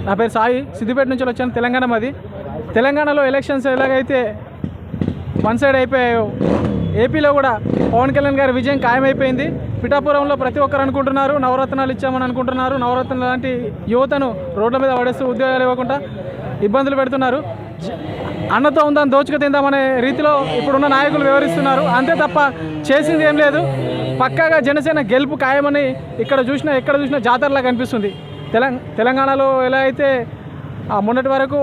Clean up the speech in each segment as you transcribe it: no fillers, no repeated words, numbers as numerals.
నా పేరు సాయి, సిద్దిపేట నుంచి వచ్చాను. తెలంగాణ మాది. తెలంగాణలో ఎలక్షన్స్ ఎలాగైతే వన్ సైడ్ అయిపోయాయో, ఏపీలో కూడా పవన్ కళ్యాణ్ గారి విజయం ఖాయమైపోయింది. పిఠాపురంలో ప్రతి ఒక్కరు అనుకుంటున్నారు నవరత్నాలు ఇచ్చామని అనుకుంటున్నారు. నవరత్నాలు లాంటి యువతను రోడ్ల మీద పడేస్తూ ఉద్యోగాలు ఇవ్వకుండా ఇబ్బందులు పెడుతున్నారు. అన్నతో ఉందని దోచుకు తిందామనే రీతిలో ఇప్పుడున్న నాయకులు వివరిస్తున్నారు. అంతే తప్ప చేసింది ఏం లేదు. పక్కాగా జనసేన గెలుపు ఖాయమని ఎక్కడ చూసినా జాతరలా కనిపిస్తుంది. తెలంగాణలో ఎలా అయితే మొన్నటి వరకు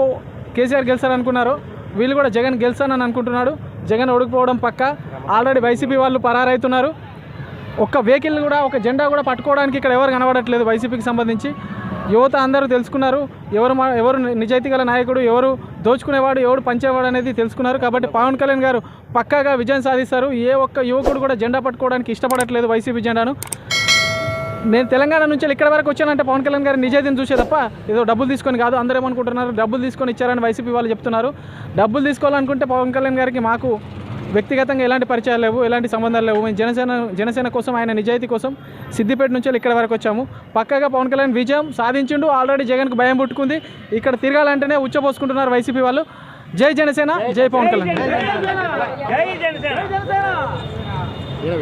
కేసీఆర్ గెలిచారనుకున్నారో, వీళ్ళు కూడా జగన్ గెలిచానని అనుకుంటున్నాడు. జగన్ ఓడిపోవడం పక్క. ఆల్రెడీ వైసీపీ వాళ్ళు పరారైతున్నారు. ఒక్క వెహికల్ కూడా, ఒక జెండా కూడా పట్టుకోవడానికి ఇక్కడ ఎవరు కనబడట్లేదు. వైసీపీకి సంబంధించి యువత అందరూ తెలుసుకున్నారు. ఎవరు నిజాయితీ గల నాయకుడు, ఎవరు దోచుకునేవాడు, ఎవరు పంచేవాడు అనేది తెలుసుకున్నారు. కాబట్టి పవన్ కళ్యాణ్ గారు పక్కాగా విజయం సాధిస్తారు. ఏ ఒక్క యువకుడు కూడా జెండా పట్టుకోవడానికి ఇష్టపడట్లేదు వైసీపీ జెండాను. నేను తెలంగాణ నుంచి ఇక్కడ వరకు వచ్చానంటే పవన్ కళ్యాణ్ గారి నిజాయితీని చూసే తప్ప ఏదో డబ్బులు తీసుకొని కాదు. అందరూ ఏమనుకుంటున్నారు, డబ్బులు తీసుకొని ఇచ్చారని వైసీపీ వాళ్ళు చెప్తున్నారు. డబ్బులు తీసుకోవాలనుకుంటే పవన్ కళ్యాణ్ గారికి మాకు వ్యక్తిగతంగా ఎలాంటి పరిచయాలు లేవు, ఎలాంటి సంబంధాలు లేవు. మేము జనసేన కోసం, ఆయన నిజాయితీ కోసం సిద్దిపేట నుంచి ఇక్కడ వరకు వచ్చాము. పక్కాగా పవన్ కళ్యాణ్ విజయం సాధించిండు. ఆల్రెడీ జగన్కు భయం పుట్టుకుంది. ఇక్కడ తిరగాలంటేనే ఉచ్చపోసుకుంటున్నారు వైసీపీ వాళ్ళు. జై జనసేన, జై పవన్ కళ్యాణ్.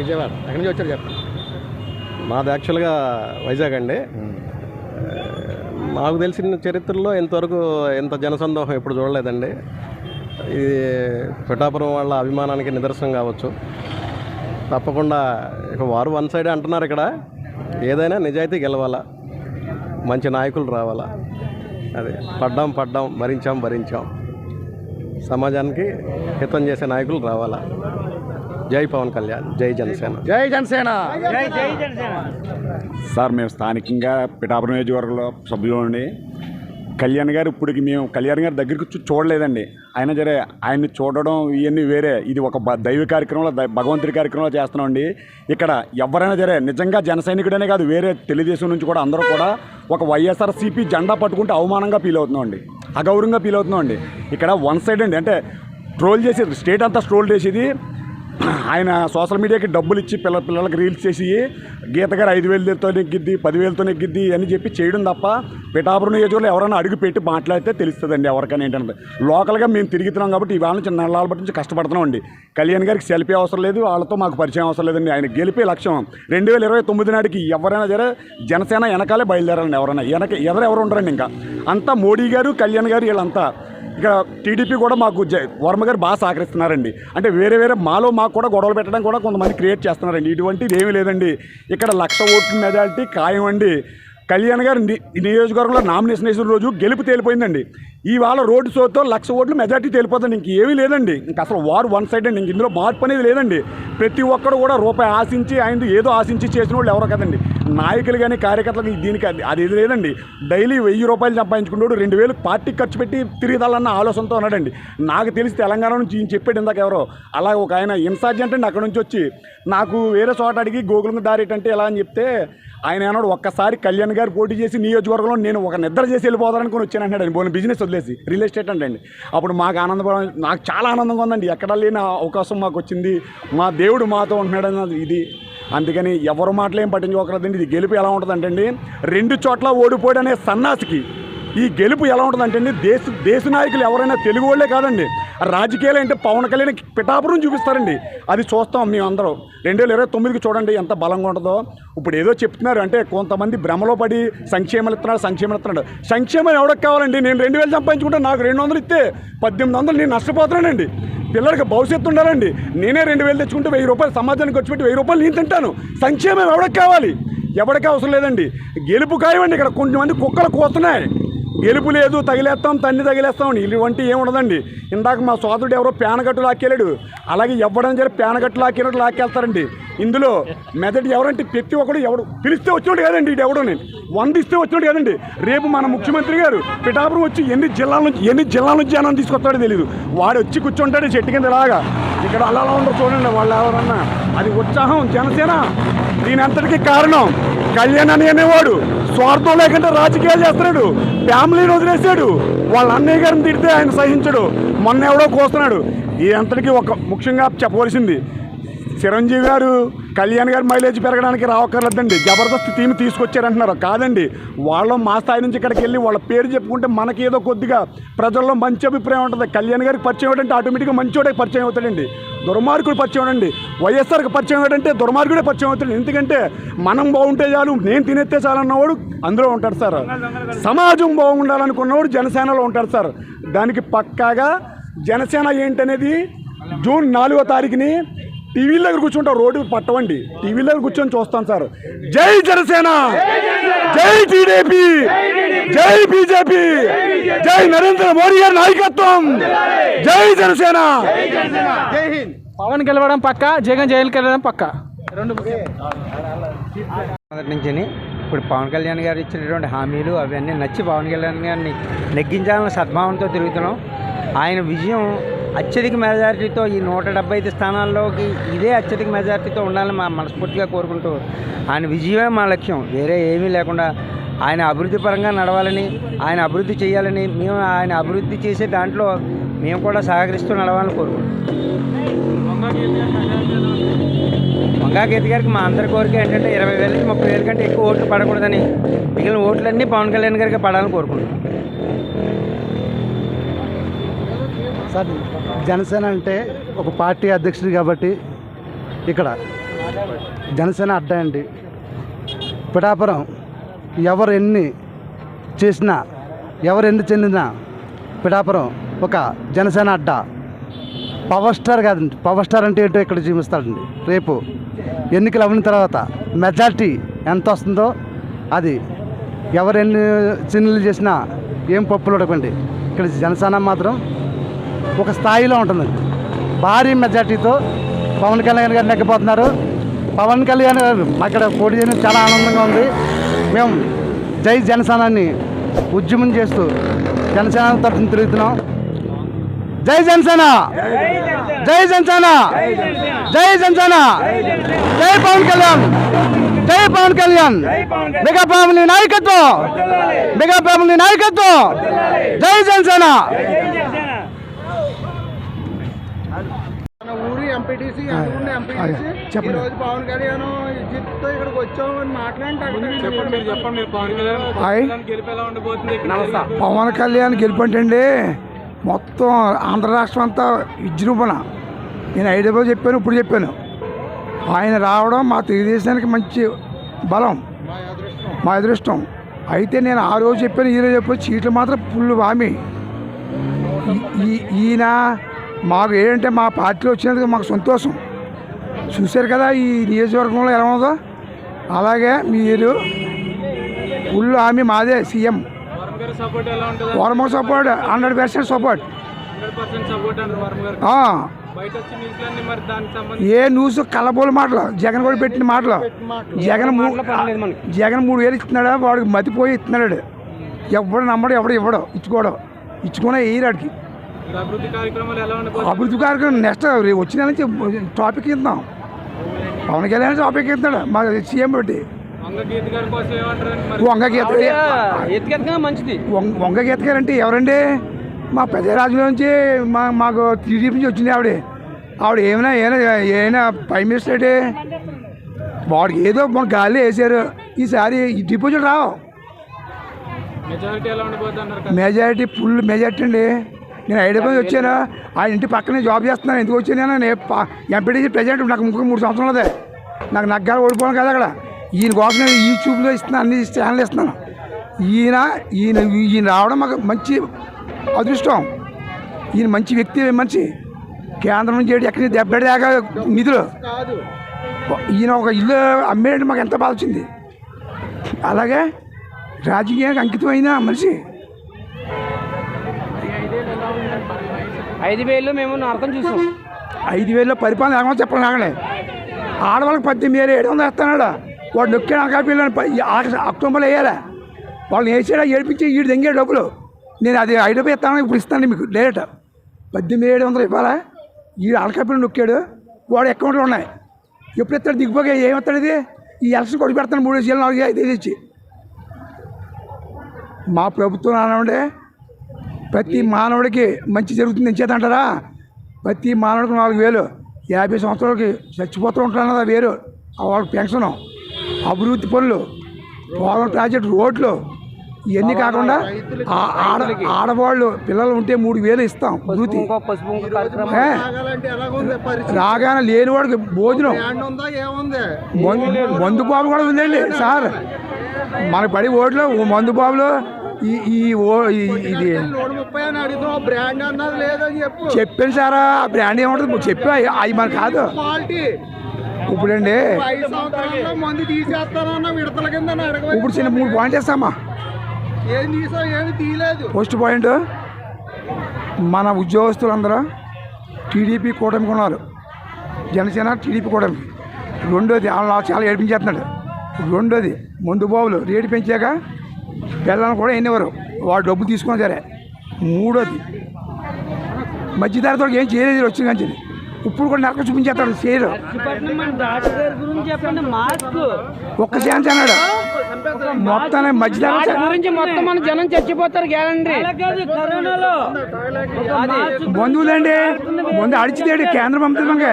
విజయవాడ ఎక్కడి నుంచి వచ్చారు చెప్పండి. మాది యాక్చువల్గా వైజాగ్ అండి. నాకు తెలిసిన చరిత్రలో ఇంతవరకు ఇంత జనసందోహం ఎప్పుడు చూడలేదండి. ఇది పిఠాపురం వాళ్ళ అభిమానానికి నిదర్శనం కావచ్చు. తప్పకుండా ఇక వారు వన్ సైడ్ అంటున్నారు. ఇక్కడ ఏదైనా నిజాయితీ గెలవాలా, మంచి నాయకులు రావాలా. అది పడ్డాం భరించాం సమాజానికి హితం చేసే నాయకులు రావాలా. జై పవన్ కళ్యాణ్, జై జనసేన. జై జనసేన. సార్, మేము స్థానికంగా పిఠాపురం నియోజకవర్గంలో సభ్యులండి. కళ్యాణ్ గారు ఇప్పటికి మేము కళ్యాణ్ గారి దగ్గరికి చూడలేదండి. అయినా సరే ఆయన్ని చూడడం ఇవన్నీ వేరే. ఇది ఒక దైవ కార్యక్రమంలో, భగవంతుడి కార్యక్రమంలో చేస్తున్నామండి. ఇక్కడ ఎవరైనా సరే నిజంగా జన సైనికుడనే కాదు, వేరే తెలుగుదేశం నుంచి కూడా అందరూ కూడా ఒక వైఎస్ఆర్సీపీ జెండా పట్టుకుంటే అవమానంగా ఫీల్ అవుతున్నామండి, అగౌరవంగా ఫీల్ అవుతున్నామండి. ఇక్కడ వన్ సైడ్ అండి. అంటే ట్రోల్ చేసేది, స్టేట్ అంతా ట్రోల్ చేసేది. ఆయన సోషల్ మీడియాకి డబ్బులు ఇచ్చి పిల్లలకి రీల్స్ చేసి గీత గారు 5,000తో నెగ్గిద్ది, 10,000తో నెగ్గిద్ది అని చెప్పి చేయడం తప్ప పిఠాపురం నియోజకవర్గంలో ఎవరైనా అడుగు పెట్టి మాట్లాడితే తెలుస్తుందండి ఎవరికైనా ఏంటంటే. లోకల్గా మేము తిరుగుతున్నాం కాబట్టి ఇవాళ నుంచి నెలల బట్టి నుంచి కష్టపడుతున్నాం అండి. కళ్యాణ్ గారికి సెల్ఫీ అవసరం లేదు, వాళ్ళతో మాకు పరిచయం అవసరం లేదండి. ఆయన గెలిపే లక్ష్యం 2029 నాటికి ఎవరైనా సరే జనసేన వెనకాలే బయలుదేరాలండి. ఎవరైనా ఎవరు ఉండరండి. ఇంకా అంతా మోడీ గారు, కళ్యాణ్ గారు వీళ్ళంతా. ఇక టీడీపీ కూడా మాకు వర్మ గారు బాగా సహకరిస్తున్నారండి. అంటే వేరే మాకు కూడా గొడవలు పెట్టడం కూడా కొంతమంది క్రియేట్ చేస్తున్నారండి. ఇటువంటిది ఏమీ లేదండి. ఇక్కడ 1,00,000 ఓట్ల మెజారిటీ ఖాయం అండి. కళ్యాణ్ గారు నియోజకవర్గంలో నామినేషన్ వేసిన రోజు గెలుపు తేలిపోయిందండి. ఇవాళ రోడ్డు షోతో 1,00,000 ఓట్లు మెజార్టీ తేలిపోతుంది. ఇంకేమీ లేదండి. ఇంక అసలు వారు వన్ సైడ్ అండి. ఇంక ఇందులో మార్పు అనేది లేదండి. ప్రతి ఒక్కరు కూడా రూపాయి ఆశించి, ఆయన ఏదో ఆశించి చేసిన వాళ్ళు ఎవరో కదండి. నాయకులు కానీ కార్యకర్తలు దీనికి అది లేదండి. డైలీ 1,000 రూపాయలు సంపాదించుకుంటాడు, 2,000 పార్టీకి ఖర్చు పెట్టి తిరిగిదాలన్న ఆలోచనతో ఉన్నాడండి. నాకు తెలిసి తెలంగాణ నుంచి ఈయన చెప్పాడు ఇందాక ఎవరో, అలా ఒక ఆయన ఇన్ఛార్జ్ అంటే అక్కడ నుంచి వచ్చి నాకు వేరే చోట అడిగి గోకులంగా దారేటంటే ఎలా అని చెప్తే ఆయన ఏనాడు ఒక్కసారి కళ్యాణ్ గారు పోటీ చేసి నియోజకవర్గంలో నేను ఒక నిద్ర చేసి వెళ్ళిపోతాననుకుని వచ్చాను అంటాడు. ఆయన పోయిన బిజినెస్ వదిలేసి రియల్ ఎస్టేట్ అండి. అప్పుడు మాకు నాకు చాలా ఆనందంగా ఉందండి. ఎక్కడ లేని అవకాశం మాకు వచ్చింది. మా దేవుడు మాతో ఉంటున్నాడు అన్నది ఇది. అందుకని ఎవరు మాటలు ఏం పట్టించుకోకూడదండి. ఇది గెలుపు ఎలా ఉంటుందంటే అండి, 2 చోట్ల ఓడిపోయాడు అనే సన్నాసికి ఈ గెలుపు ఎలా ఉంటుందంటే అండి, దేశ నాయకులు ఎవరైనా తెలుగు వాళ్ళే కాదండి, రాజకీయాలు అంటే పవన్ కళ్యాణ్ పిఠాపురం చూపిస్తారండి. అది చూస్తాం మేమందరం. 2029కి చూడండి ఎంత బలంగా ఉంటుందో. ఇప్పుడు ఏదో చెప్తున్నారు అంటే కొంతమంది భ్రమలో పడి సంక్షేమాలు ఇస్తున్నాడు. సంక్షేమం ఎవరికి కావాలండి? నేను 2,000 సంపాదించుకుంటే నాకు 200 ఇస్తే 1,800 నేను నష్టపోతున్నానండి. పిల్లలకి భవిష్యత్తు ఉండాలండి. నేనే 2,000 తెచ్చుకుంటే 1,000 రూపాయలు సమాజానికి వచ్చి పెట్టి 1,000 రూపాయలు నేను తింటాను. సంక్షేమం ఎవరికి కావాలి? ఎవరికి అవసరం లేదండి. గెలుపు ఖాయమండి. ఇక్కడ కొంతమంది కుక్కలు కోస్తున్నాయి. గెలుపు లేదు, తగిలేస్తాం, తగిలేస్తాం ఇటువంటి ఏముండదండి. ఇందాక మా సోదరుడు ఎవరో పేనగట్టు లాక్కెళ్ళాడు. అలాగే ఇవ్వడం సరే పేనగట్టు లాక్కెళ్తారండి. ఇందులో మెదడు ఎవరంటే ప్రతి ఒక్కడు ఎవడు పిలిస్తే వచ్చినట్టు కాదండి. ఇటు ఎవడు నేను 100 ఇస్తే వచ్చినట్టు కాదండి. రేపు మన ముఖ్యమంత్రి గారు పిఠాపురం వచ్చి ఎన్ని జిల్లాల నుంచి జనం తీసుకొస్తాడో తెలియదు. వాడు వచ్చి కూర్చుంటాడు చెట్టు కింద ఇలాగా. ఇక్కడ అలా ఉండరు చూడండి వాళ్ళు ఎవరన్నా. అది ఉత్సాహం జనసేన. దీని అంతటికీ కారణం కళ్యాణ్ అనేవాడు స్వార్థం లేకుండా రాజకీయాలు చేస్తున్నాడు. ఫ్యామిలీని వదిలేశాడు. వాళ్ళ అన్నయ్య గారిని తిడితే ఆయన సహించడు. మొన్న ఎవడో కోస్తున్నాడు. ఈ అంతటికీ ఒక ముఖ్యంగా చెప్పవలసింది చిరంజీవి గారు కళ్యాణ్ గారు మైలేజ్ పెరగడానికి రావక్కర్లేదండి, జబర్దస్త్ టీమ్ తీసుకొచ్చారంటున్నారు. కాదండి, వాళ్ళు మా స్థాయి నుంచి ఇక్కడికి వెళ్ళి వాళ్ళ పేరు చెప్పుకుంటే మనకి ఏదో కొద్దిగా ప్రజల్లో మంచి అభిప్రాయం ఉంటుంది. కళ్యాణ్ గారికి పరిచయం ఏంటంటే ఆటోమేటిక్గా మంచోడే పరిచయం అవుతాడండి, దుర్మార్గుడు పరిచయం అండి. వైఎస్ఆర్కి పరిచయం ఏంటంటే దుర్మార్గుడే పరిచయం అవుతాడు. ఎందుకంటే మనం బాగుంటే చాలు, నేను తినేస్తే చాలు అన్నవాడు అందులో ఉంటాడు సార్. సమాజం బాగుండాలనుకున్నవాడు జనసేనలో ఉంటాడు సార్. దానికి పక్కాగా జనసేన ఏంటనేది జూన్ 4వ తారీఖుని టీవీల దగ్గర కూర్చుంటాం, రోడ్డు పట్టవండి, టీవీల దగ్గర కూర్చొని చూస్తాం సార్. జై జనసేన, జై టీడీపీ, జై బీజేపీ, జై నరేంద్ర మోడీ గారి నాయకత్వం, జై జనసేన, జై హింద్. పవన్ గెలవడం పక్క, జగన్ జైలుకి వెళ్ళడం పక్క. మొదటి నుంచి ఇప్పుడు పవన్ కళ్యాణ్ గారు ఇచ్చినటువంటి హామీలు అవన్నీ నచ్చి పవన్ కళ్యాణ్ గారిని నెగ్గించాలని సద్భావంతో తిరుగుతున్నాం. ఆయన విజయం అత్యధిక మెజారిటీతో ఈ 175 స్థానాల్లోకి ఇదే అత్యధిక మెజారిటీతో ఉండాలని మా మనస్ఫూర్తిగా కోరుకుంటూ ఆయన విజయమే మా లక్ష్యం, వేరే ఏమీ లేకుండా ఆయన అభివృద్ధి పరంగా నడవాలని, ఆయన అభివృద్ధి చేయాలని, మేము ఆయన అభివృద్ధి చేసే దాంట్లో మేము కూడా సహకరిస్తూ నడవాలని కోరుకుంటున్నాం. వంగా గీత గారికి మా అందరి కోరిక ఏంటంటే 20,000 నుంచి 30,000 కంటే ఎక్కువ ఓట్లు పడకూడదని, మిగిలిన ఓట్లన్నీ పవన్ కళ్యాణ్ గారికి పడాలని కోరుకుంటున్నాం. సార్, జనసేన అంటే ఒక పార్టీ అధ్యక్షుడు కాబట్టి ఇక్కడ జనసేన అడ్డా అండి. పిఠాపురం ఎవరు ఎన్ని చేసినా, ఎవరు ఎన్ని చెందినా పిఠాపురం ఒక జనసేన అడ్డా. పవర్ స్టార్ కాదండి, పవర్ స్టార్ అంటే ఏంటో ఇక్కడ చూపిస్తాడండి. రేపు ఎన్నికలు అవ్విన తర్వాత మెజార్టీ ఎంత వస్తుందో అది ఎవరు ఎన్ని చిన్నులు చేసినా ఏం పప్పులు ఉడకండి, ఇక్కడ జనసేన మాత్రం ఒక స్థాయిలో ఉంటుందండి. భారీ మెజార్టీతో పవన్ కళ్యాణ్ గారు నెగ్గిపోతున్నారు. పవన్ కళ్యాణ్ గారు అక్కడ పోటీ చేయడం చాలా ఆనందంగా ఉంది. మేము జై జనసేనాన్ని ఉద్యమం చేస్తూ జనసేన తరఫున తిరుగుతున్నాం. జై జనసేన, జై జనసేన, జై జనసేన, జై పవన్ కళ్యాణ్, జై పవన్ కళ్యాణ్, మెగా ఫ్యామిలీ నాయకత్వం, మెగా ఫ్యామిలీ నాయకత్వం, జై జనసేన. ఊరి ఎంపీటీసీ చెప్పండి. రోజు పవన్ కళ్యాణ్ జిత్తో ఇక్కడికి వచ్చామని మాట్లాడండి. పవన్ కళ్యాణ్ గెలిపంటండి మొత్తం ఆంధ్ర రాష్ట్రం అంతా విజృంభణ. నేను హైదరాబాద్ చెప్పాను, ఇప్పుడు చెప్పాను. ఆయన రావడం మా తెలుగుదేశానికి మంచి బలం, మా అదృష్టం. అయితే నేను ఆ రోజు చెప్పాను, ఈరోజు చెప్పాను, సీట్లు మాత్రం ఫుల్ హామీ. ఈయన మాకు ఏంటంటే మా పార్టీలో వచ్చినందుకు మాకు సంతోషం. చూశారు కదా ఈ నియోజకవర్గంలో ఎలా ఉందో, అలాగే మీరు ఫుల్ హామీ మాదే. సీఎం వరమ సపోర్ట్ 100% సపోర్ట్. ఏ న్యూస్ కళ్ళబోలు మాటలు, జగన్ కూడా పెట్టిన మాటలు. జగన్ 3,000 ఇస్తున్నాడా, వాడికి మతిపోయి ఇస్తున్నాడు. ఎవడు నమ్మడు, ఎవడు ఇచ్చుకోవడం వేయరాడికి. అభివృద్ధి కార్యక్రమం నెక్స్ట్ వచ్చిన నుంచి టాపిక్ ఇద్దాం. పవన్ కళ్యాణ్ టాపిక్ ఇస్తాడు మా సీఎం పెట్టి. వంగ గీత గారు అంటే ఎవరండి? మా పెద్దరాజులో నుంచి మాకు టీడీపీ నుంచి వచ్చింది ఆవిడ ఏమైనా ప్రైమ్ మినిస్టర్ అంటే వాడికి ఏదో మన గాలి వేసారు. ఈసారి డిపాజిట్ రావు. మెజారిటీ ఫుల్ మెజారిటీ అండి. నేను హైదరాబాద్ వచ్చాను, ఆయన ఇంటి పక్కనే జాబ్ చేస్తున్నాను. ఎందుకు వచ్చాను? నేను ఎంపీటీసీ ప్రెసిడెంట్. నాకు 3 సంవత్సరాలు అదే. నాకు నగ్గాలు ఓడిపోను కదా అక్కడ. ఈయన కోసం నేను యూట్యూబ్లో ఇస్తున్నాను, అన్ని ఛానల్ ఇస్తున్నాను. ఈయన రావడం మాకు మంచి అదృష్టం. ఈయన మంచి వ్యక్తి, మనిషి. కేంద్రం నుంచి ఎక్కడి నుంచి దెబ్బదాకా నిధులు. ఈయన ఒక ఇల్లు అమ్మేయంటే మాకు ఎంత బాధ వచ్చింది. అలాగే రాజకీయానికి అంకితమైన మనిషి. 5,000 మేము అర్థం చూసాం. 5,000 పరిపాలన ఏమో చెప్పండి. నాగలే ఆడవాళ్ళకి 18,700 వేస్తున్నాడు. వాడు నొక్కాడు. అనకాపల్లి అక్టోబర్లో వేయాలి. వాళ్ళని వేసాడా, ఏడిపించి వీడు దెంగే డబ్బులు. నేను అది 5 ఇస్తాను, ఇప్పుడు ఇస్తాను మీకు డైరెక్ట్. 18,700 ఇవ్వాలా? వీడు అనకాపల్లి నొక్కాడు. వాడు అకౌంట్లో ఉన్నాయి. ఎప్పుడు ఇస్తాడు? దిగిపోగా ఏమిస్తాడు? ఇది ఈ ఎలక్షన్ కొడుకు పెడతాను 3 వేలు 4 5 ఇచ్చి. మా ప్రభుత్వం అనండి ప్రతి మానవుడికి మంచి జరుగుతుంది. ఎంచేతంటారా? ప్రతి మానవుడికి 4,000 50 సంవత్సరాలకి చచ్చిపోతూ ఉంటారు అది వేరు. వాళ్ళకి పెన్షను, అభివృద్ధి పనులు, పోలవరం ప్రాజెక్టు, రోడ్లు ఇవన్నీ కాకుండా ఆడవాళ్ళు పిల్లలు ఉంటే 3,000 ఇస్తాం అభివృద్ధి. రాగానే లేనివాడికి భోజనం, మందు బాబు కూడా ఉందండి సార్. మన పడి ఓట్లు మందు బాబులు ఇది చెప్పాను సారా. బ్రాండ్ ఏముంటుంది చెప్పా, అవి మన కాదు. ఇప్పుడండి ఇప్పుడు చిన్న 3 పాయింట్ వేస్తామా. ఫస్ట్ పాయింట్, మన ఉద్యోగస్తులందరూ టీడీపీ కూటమికి ఉన్నారు, జనసేన టీడీపీ కూటమికి. రెండోది చాలా ఏడిపించేస్తున్నాడు. రెండోది మందు బాబులు రేటు పెంచాక పిల్లలను కూడా ఎన్నివారు వాడు డబ్బు తీసుకున్నా సరే. మూడోది మధ్యధరతో ఏం చేయలేదు వచ్చిన కానీ ఇప్పుడు కూడా నరక చూపించేస్తాడు చేయరు. ఒక్క ఛాన్స్ అన్నాడు మొత్తాన్ని మధ్యధర గురించి మొత్తం మన జనం చచ్చిపోతారు గ్యారంటీ. బంధువులండి ముందు అడిచిదేడు కేంద్రం పంపుతుంది.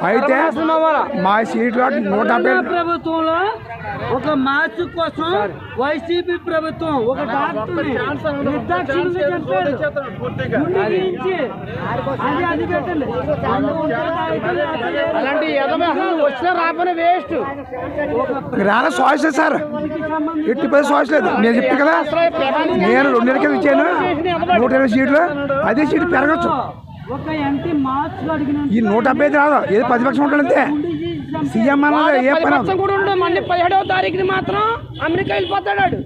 అయితే మా సీట్లో 150 ప్రభుత్వంలో ఒక మార్చు కోసం వైసీపీ ప్రభుత్వం ఒక డాక్టర్ని నిర్దాక్షిణ్యంగా చంపాడు. అది పెట్టండి. అలాంటి వచ్చిన రాబోయే వేస్ట్ రానా సాయిస్ లేదు సార్, ఎట్టి పది సాయిస్ లేదు. నేను చెప్తాను కదా, నేను 2 నెలల కింద ఇచ్చాను 120 సీట్లు, అదే సీట్లు పెరగచ్చు. ఈ 175 రాదు, ఏదో 10 లక్షలు ఉంటాడు అంతే. సీఎం అన్నది ఏ పని కూడా ఉండదు. మళ్ళీ 17వ తారీఖుని మాత్రం అమెరికా వెళ్ళిపోతాడు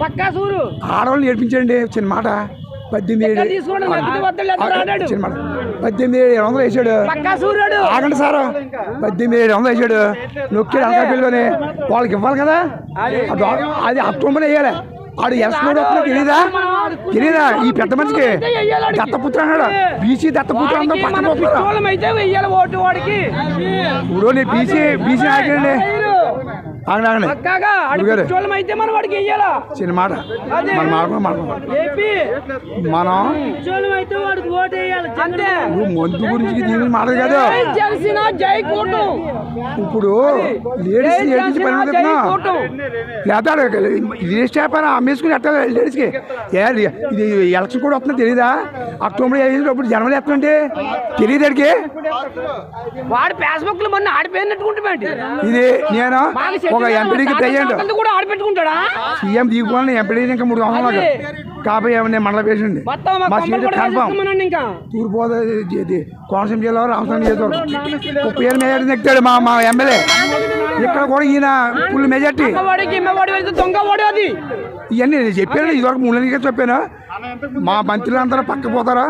పక్కా సూరు. ఆడవాళ్ళు నేర్పించండి చిన్న మాట. 18,700 వేసాడు. ఆగండి సార్, 18,700 వేసాడు. నొక్కాడు అంకా పిల్లలని వాళ్ళకి ఇవ్వాలి కదా. అది అక్టోబర్ వేయాలి. ఆడు ఎస్లోడ్ వస్తుందో తెలీదా ఈ పెద్ద మనిషికి? దత్తపుత్ర అన్నాడు, బీసీ దత్తపుత్ర అందరూ పక్కన ఇప్పుడు నేను బీసీ ఆగండి చిన్న మాట మనం మందు గురించి దీని మాట కాదు. ఇప్పుడు లేడీస్ లేదా లేడీస్ చేపన అమ్మేసుకుని ఎట్లా లేడీస్కి ఇది ఎలక్షన్ కూడా వస్తుందో తెలీదా? అక్టోబర్ వేసినప్పుడు జనవరి ఎత్తుంటే తెలియదు అడిగి వాడు ఫేస్బుక్ లో మొన్న ఆడిపోయినట్టుకుంటామండి. ఇది నేను ఒక ఎంపీడీకి ప్రెసిడెంట్ కూడా ఆడిపెట్టుకుంటాడా? సీఎం దిగిపోవాలి ఎంపీడీ ఇంకా 3 సంవత్సరాలు కాబట్టి నేను మండల పేషెంట్ మా సీట్ కన్ఫామ్. తూర్పుగోదావరి కోనసీమ జిల్లా రామస్వామి నియోజకవర్గం 30,000 మెజార్టీ నెక్కాడు మా ఎమ్మెల్యే. ఇక్కడ కూడా ఈయన ఫుల్ మెజార్టీ. ఇవన్నీ నేను చెప్పాను, ఇదివరకు 3 నెలలుగా చెప్పాను. మా మంత్రులు అందరూ పక్క పోతారా?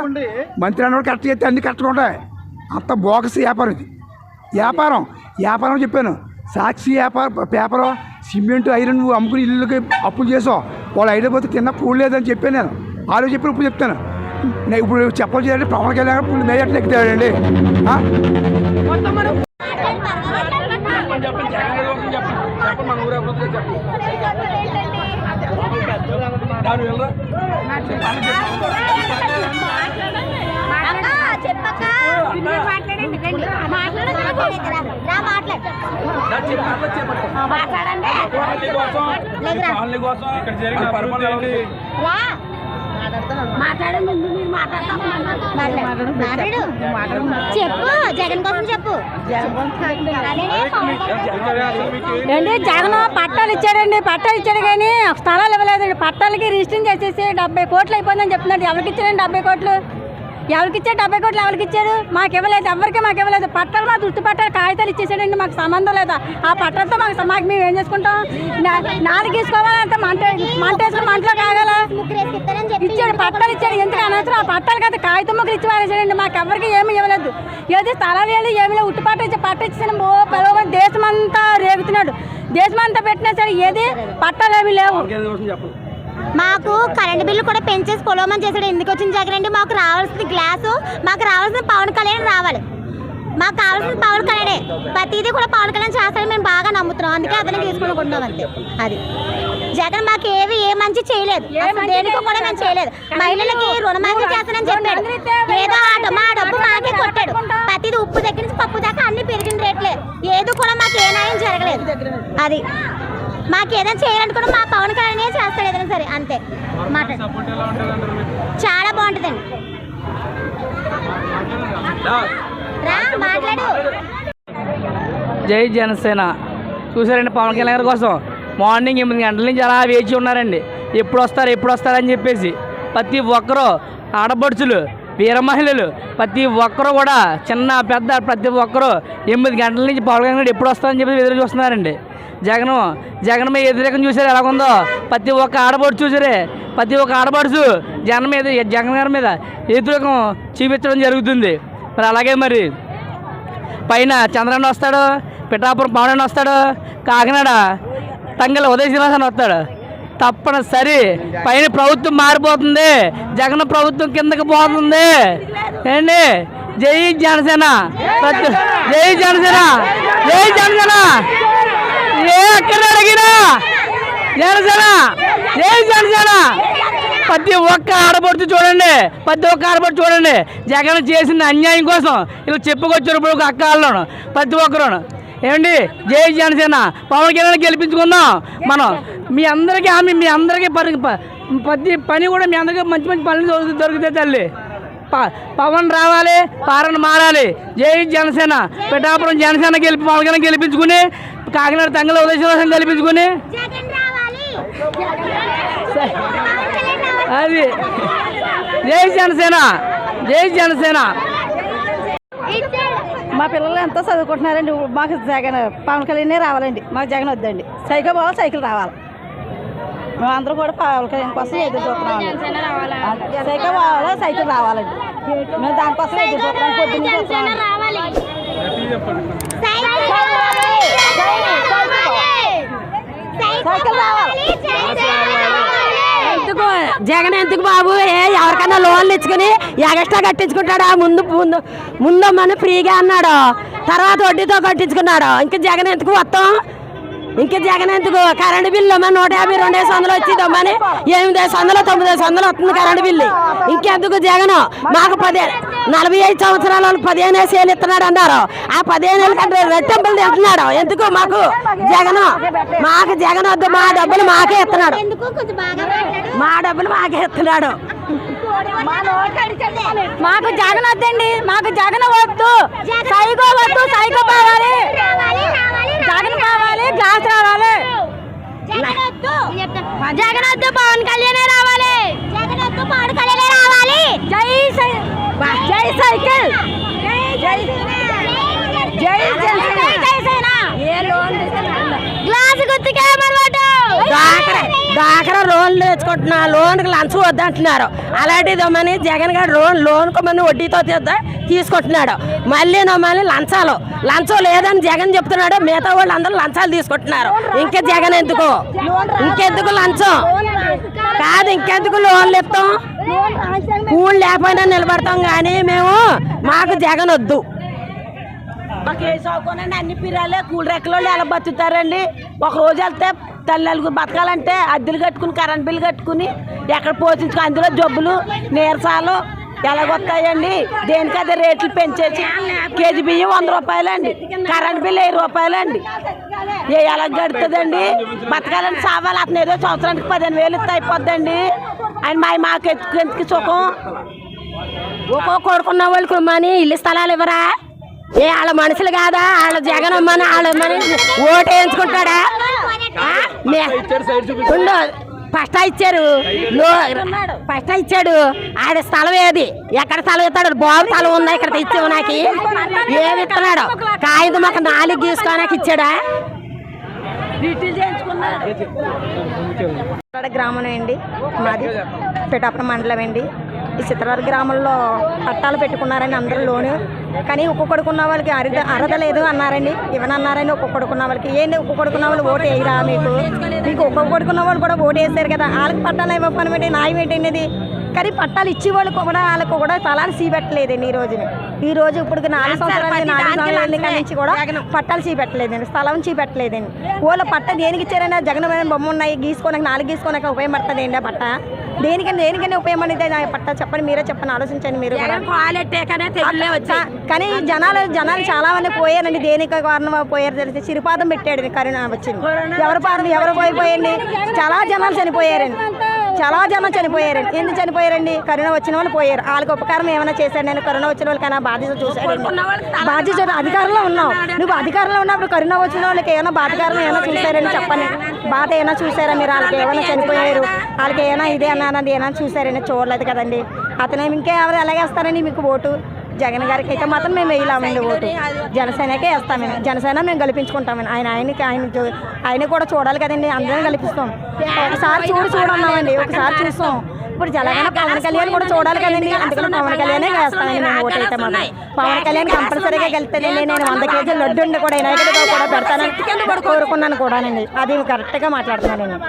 మంత్రి అన్నవాడు కరెక్ట్ చేస్తే అన్ని కరెక్ట్గా ఉంటాయి. అంత బోగస్ వ్యాపారం ఇది. వ్యాపారం చెప్పాను. సాక్షి పేపరు, సిమెంట్, ఐరన్ అమ్ముకుని ఇల్లుకి అప్పులు చేసావు. వాళ్ళు ఐడియా పోతే కింద పూడలేదని చెప్పాను నేను. ఆలో చెప్పి ఇప్పుడు చెప్తాను. ఇప్పుడు చెప్పాలి చేయాలంటే పవన్ కళ్యాణ్ ఫుల్ మెజార్టీ ఎక్కుతాడండి. చెప్పు జగన్ కోసం చెప్పు. ఏంటి జగన్ పట్టాలు ఇచ్చాడు కానీ స్థలాలు ఇవ్వలేదండి. పట్టాలకి రిజిస్ట్రేషన్ చేసేసి 70 కోట్లు అయిపోయిందని చెప్తున్నాడు. ఎవరికి ఇచ్చారండి 70 కోట్లు? ఎవరికి ఇచ్చారు 70 కోట్లు? ఎవరికి ఇచ్చారు? మాకు ఇవ్వలేదు, ఎవరికి మాకు ఇవ్వలేదు. పట్టాలు మా దృష్టి పట్టాలు కాగితాలు ఇచ్చేసాడండి. మాకు సంబంధం లేదా ఆ పట్టాలతో? మాకు మేము ఏం చేసుకుంటాం? 4 తీసుకోవాలంటే మంట వేసుకుని మంటలో కాగల ఇచ్చాడు. పట్టాలు ఇచ్చాడు. ఎందుకు అనవసరం? ఆ పట్టాలు కదా కాగితం ముగ్గురు ఇచ్చి వారేసాడండి. మాకు ఎవరికి ఏమి ఇవ్వలేదు. ఏది స్థలాలు ఏమి లేదు. ఉట్టి పట్ట ఇచ్చి పిలవని దేశమంతా రేగుతున్నాడు. దేశమంతా పెట్టినా సరే ఏది పట్టాలు ఏమి లేవు. మాకు కరెంటు బిల్లు కూడా పెంచేసి పొలవమని చేశాడు. ఎందుకు వచ్చింది జగన్ అండి? మాకు రావాల్సిన గ్లాసు, మాకు రావాల్సిన పవన్ కళ్యాణ్ రావాలి. మాకు కావాల్సిన పవన్ కళ్యాణ్ ప్రతిదీ కూడా పవన్ కళ్యాణ్ చేస్తారని మేము బాగా నమ్ముతున్నాం. అందుకే అతను తీసుకుంటున్నాం అంతే. అది జగన్ మాకు ఏ మంచి చేయలేదు, దేనికో కూడా మేము చేయలేదు. మహిళలకి రుణమాఫీ చేస్తానని చెప్పాడు, ఏదో మా డబ్బు మాకే కొట్టాడు. ప్రతిదీ ఉప్పు దగ్గర నుంచి పప్పు దాకా అన్ని పెరిగిన రేట్లే, ఏదో కూడా మాకు ఏ న్యాయం జరగలేదు. అది మాకు ఏదైనా చేయాలనుకున్నా మా పవన్ కళ్యాణ్ చేస్తాడు ఏదైనా సరే, అంతే. చాలా బాగుంటుందండి. మాట్లాడు. జై జనసేన. చూసారండి పవన్ కళ్యాణ్ గారి కోసం మార్నింగ్ 8 గంటల నుంచి అలా వేచి ఉన్నారండి. ఎప్పుడు వస్తారని చెప్పేసి ప్రతి ఒక్కరూ ఆడపడుచులు, వీర మహిళలు ప్రతి ఒక్కరూ కూడా చిన్న పెద్ద ప్రతి ఒక్కరూ 8 గంటల నుంచి పవన్ కళ్యాణ్ ఎప్పుడు వస్తారని చెప్పి ఎదురు చూస్తున్నారండి. జగన్ మీద వ్యతిరేకం చూసారు ఎలాగుందో, ప్రతి ఒక్క ఆడపడుచు చూసారే, ప్రతి ఒక్క ఆడపడుచు జగన్ గారి మీద వ్యతిరేకం చూపించడం జరుగుతుంది. మరి అలాగే మరి పైన చంద్రన్న వస్తాడు, పిఠాపురం పవన్ వస్తాడు, కాకినాడ తంగల ఉదయ శ్రీనివాసన్ వస్తాడు. తప్పనిసరి పైన ప్రభుత్వం మారిపోతుంది, జగన్ ప్రభుత్వం కిందకి పోతుంది ఏంటి. జై జనసేన, జై జనసేన, జై జనసేన. ఎక్కడ అడిగినా జనసేన, జై జనసేన. ప్రతి ఒక్క ఆడపడుతు చూడండి, జగన్ చేసిన అన్యాయం కోసం ఇలా చెప్పుకొచ్చారు. ఇప్పుడు ఒక అక్కలను ప్రతి ఒక్కరు ఏమండి, జై జనసేన. పవన్ కళ్యాణ్ గెలిపించుకుందాం మనం. మీ అందరికీ ప్రతి పని కూడా మీ అందరికీ మంచి పనులు దొరుకుతాయి తల్లి. పవన్ రావాలి, పాలన మారాలి. జై జనసేన. పిఠాపురం జనసేన పవన్ కళ్యాణ్ గెలిపించుకుని, కాకినాడ తంగల ఉదయశ్వరం గెలిపించుకుని అది జై జనసేన, జై జనసేన. మా పిల్లలు ఎంతో చదువుకుంటున్నారండి. మాకు జగన్ పవన్ కళ్యాణ్ రావాలండి, మాకు జగన్ వద్దండి. సైకిల్ పోవాలి, సైకిల్ రావాలి. మేమందరం కూడా పవన్ కళ్యాణ్ కోసం ఎదురు చూస్తున్నాం. సైకిల్ పోవాలి, సైకిల్ రావాలండి. మేము దానికోసం ఎదురు చూస్తున్నాం. పొద్దున్న సైకిల్ రావాలి. ఎందుకు జగన్ ఎందుకు బాబు? ఎవరికైనా లోన్లు ఇచ్చుకుని ఎగస్ట్రా కట్టించుకుంటాడా? ముందు మన ఫ్రీగా అన్నాడు, తర్వాత వడ్డీతో కట్టించుకున్నాడు. ఇంకా జగన్ ఎందుకు మొత్తం? కరెంటు బిల్లు మన 150, 200 వచ్చిందమ్మని 800, 900 వస్తుంది కరెంటు బిల్లు. ఇంకెందుకు జగన్? మాకు 45 సంవత్సరాల 15 ఏళ్ళు ఇస్తున్నాడు అన్నారు. ఆ 15 ఏళ్ళ కంటే రెట్టింపులు తింటున్నాడు. ఎందుకు మాకు జగన్? వద్దు, మా డబ్బులు మాకే ఇస్తున్నాడు. మాకు జగన్ వద్దండి, మాకు జగన్ వద్దు. సైకో వద్దు, సైకో కావాలి. జగన్ కావాలి, గ్లాస్ రావాలి. జగన్ వద్దు, పవన్ కళ్యాణ్ రావాలి. జై సైకిల్, గ్లాస్ గుర్తుకే డాకరా లోన్లు తెచ్చుకుంటున్నా, లోన్కి లంచం వద్దంటున్నారు. అలాంటిది మని జగన్ గారు లోన్కు మన వడ్డీతో తీసుకుంటున్నాడు. మళ్ళీ లంచం లేదని జగన్ చెప్తున్నాడు. మిగతా వాళ్ళు అందరూ లంచాలు తీసుకుంటున్నారు. ఇంకెందుకు లంచం కాదు, ఇంకెందుకు లోన్లు ఇస్తాం? కూల్ లేకపోయినా నిలబడతాం, కానీ మాకు జగన్ వద్దు. మాకు ఏ సౌకర్యం అన్ని పిరాలే, కూల్ రెక్కలో ఎలా బతుకుతారండి? ఒక రోజు వెళ్తే తల్లినలుగురు బతకాలంటే అద్దెలు కట్టుకుని, కరెంట్ బిల్లు కట్టుకుని ఎక్కడ పోషించుకో, అందులో జబ్బులు, నీరసాలు ఎలాగొస్తాయండి? దేనికి అదే రేట్లు పెంచేసి కేజీ బియ్యం 100 రూపాయలండి, కరెంట్ బిల్లు 1000 రూపాయలండి. ఎలా గడుతుందండి? బతకాలని సావాలి. అతను ఏదో సంవత్సరానికి 15,000 ఇస్తే అయిపోద్దండి. ఆయన మాకు ఎందుకు సుఖం? ఒక్కో కొడుకున్న వాళ్ళకి మని ఇల్లు స్థలాలు ఇవ్వరా? వాళ్ళ మనుషులు కాదా? వాళ్ళ జగన్ అమ్మని వాళ్ళ మని ఓటు వేయించుకుంటాడా? ఫస్ట్ ఇచ్చాడు. ఆడ స్థలం ఏది? ఎక్కడ స్థలం ఇస్తాడు? బాబు స్థలం ఉందా ఇక్కడ ఇచ్చావు? నాకు ఏమి ఇస్తున్నాడు? కాగితం ఒక 4 గీసుకోనాకి ఇచ్చాడా? గ్రామం అండి మాది, పిఠాపురం మండలం అండి. ఈ చిత్రవారి గ్రామంలో పట్టాలు పెట్టుకున్నారని అందరూ లోను, కానీ ఒక్కొక్కడుకున్న వాళ్ళకి అర్హత లేదు అన్నారండి. ఇవ్వనన్నారని ఒక్కొక్కడుకున్న వాళ్ళకి. ఏంటి ఒక్కొక్కడుకున్న వాళ్ళు ఓటు వేయరా? మీకు ఒక్కొక్కడుకున్న వాళ్ళు కూడా ఓటు వేస్తారు కదా, వాళ్ళకి పట్టాలు ఇవ్వకపోవడం ఏంటి? న్యాయం ఏంటనేది. కానీ పట్టాలు ఇచ్చేవాళ్ళకు కూడా వాళ్ళకు కూడా స్థలాన్ని సీపెట్టలేదండి ఈ రోజున. ఈ రోజు ఇప్పుడు 4 సంవత్సరాల ఎన్నికల నుంచి కూడా పట్టాలు చూపెట్టలేదండి, స్థలం చూపెట్టలేదండి. ఓళ్ళ పట్ట దేనికి ఇచ్చారైనా జగన్ బొమ్మ ఉన్నాయి గీసుకోనక 4 గీసుకోనక ఉపయోగపడుతుంది అండి ఆ పట్ట. దేనికైనా ఉపయోగపడితే ఆ పట్ట చెప్పండి, మీరే చెప్పండి, ఆలోచించండి మీరు కూడా. కానీ జనాలు చాలా మంది పోయారండి. దేనికి కారణం పోయారు తెలిసి సిరిపాదం పెట్టాడు కరోనా వచ్చింది. ఎవరు పోయిపోయండి, చాలా జనాలు చనిపోయారండి, ఎందుకు చనిపోయారండి? కరోనా వచ్చిన వాళ్ళు పోయారు. వాళ్ళకి ఉపకారం ఏమైనా చేశాడు? నేను కరోనా వచ్చిన వాళ్ళకైనా బాధ్యత చూశాడండి. బాధ్యత అధికారంలో ఉన్నావు నువ్వు, అధికారంలో ఉన్నప్పుడు కరోనా వచ్చిన వాళ్ళకి ఏమైనా బాధకారం ఏమైనా చూశారని చెప్పండి. బాధ ఏమైనా చూసారా మీరు? వాళ్ళకి ఏమైనా చనిపోయారు, వాళ్ళకి ఏమైనా ఇదే అన్నది ఏమైనా చూసారని చూడలేదు కదండి. అతను ఇంకెవరు ఎలాగేస్తారండి మీకు ఓటు? జగన్ గారికి అయితే మాత్రం మేము వేయలేమండి ఓటు, జనసేనకే వేస్తామని. జనసేన మేము గెలిపించుకుంటామని. ఆయన కూడా చూడాలి కదండి, అందరం గెలిపిస్తాం. ఒకసారి చూడన్నామండి, ఒకసారి చూస్తాం. ఇప్పుడు జనగణ పవన్ కళ్యాణ్ కూడా చూడాలి కదండి, అందుకని పవన్ కళ్యాణే వేస్తామని మేము ఓటు అయితే మాత్రం. పవన్ కళ్యాణ్ కంపల్సరీగా గెలుస్తుందండి. నేను 100 కేజీలు లడ్డు కూడా వినాయకుడిగా కూడా పెడతానని కోరుకున్నాను కూడానండి. అది కరెక్ట్గా మాట్లాడుతున్నానండి.